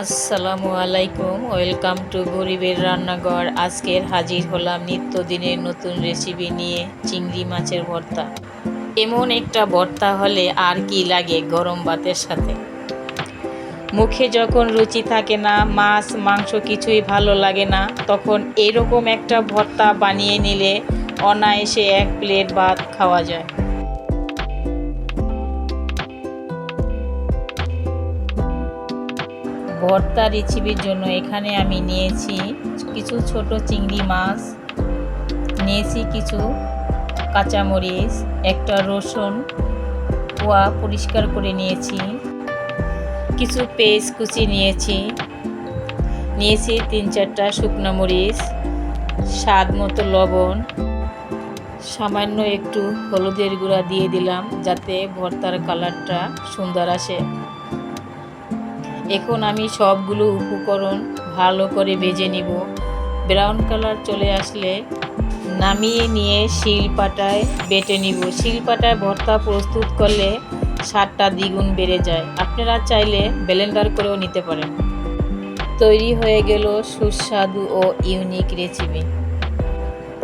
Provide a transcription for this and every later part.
আসসালামু আলাইকুম, welcome to গরিবের রান্নাঘর। আজকের হাজির হলাম নিত্যদিনের নতুন রেসিপি নিয়ে, চিংড়ি মাছের ভর্তা। এমন একটা ভর্তা হলে আর কি লাগে গরম ভাতের সাথে। মুখে যখন রুচি থাকে না, মাছ মাংস কিছুই ভালো লাগে না, তখন এরকম একটা ভর্তা বানিয়ে নিলে অনায়াসে এক প্লেট ভাত খাওয়া যায়। ভর্তা রেসিপির জন্য এখানে আমি নিয়েছি কিছু ছোট চিংড়ি মাছ, নিয়েছি কিছু কাঁচামরিচ, একটা রসুন কোয়া পরিষ্কার করে নিয়েছি, কিছু পেঁয়াজ কুচি নিয়েছি, 3-4টা শুকনো মরিচ, স্বাদ মতো লবণ, সামান্য একটু হলুদের গুঁড়া দিয়ে দিলাম যাতে ভর্তার কালারটা সুন্দর আসে। এখন আমি সবগুলো উপকরণ ভালো করে ভেজে নিব। ব্রাউন কালার চলে আসলে নামিয়ে নিয়ে শিলপাটায় বেটে নিব। শিলপাটায় ভর্তা প্রস্তুত করলে স্বাদটা দ্বিগুণ বেড়ে যায়। আপনারা চাইলে ব্লেন্ডার করেও নিতে পারেন। তৈরি হয়ে গেল সুস্বাদু ও ইউনিক রেসিপি।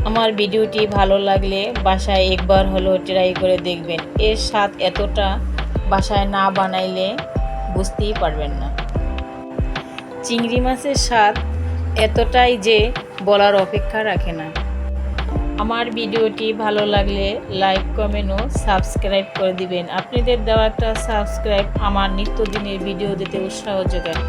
আমার ভিডিওটি ভালো লাগলে বাসায় একবার হলেও ট্রাই করে দেখবেন। এর স্বাদ এতটা বাসায় না বানাইলে বুঝতেই পারবেন না। চিংড়ি মাছের স্বাদ এতটাই যে বলার অপেক্ষা রাখে না। আমার ভিডিওটি ভালো লাগলে লাইক, কমেন্ট ও সাবস্ক্রাইব করে দিবেন। আপনাদের দেওয়া একটা সাবস্ক্রাইব আমার নিত্যদিনের ভিডিও দিতে উৎসাহ যোগায়।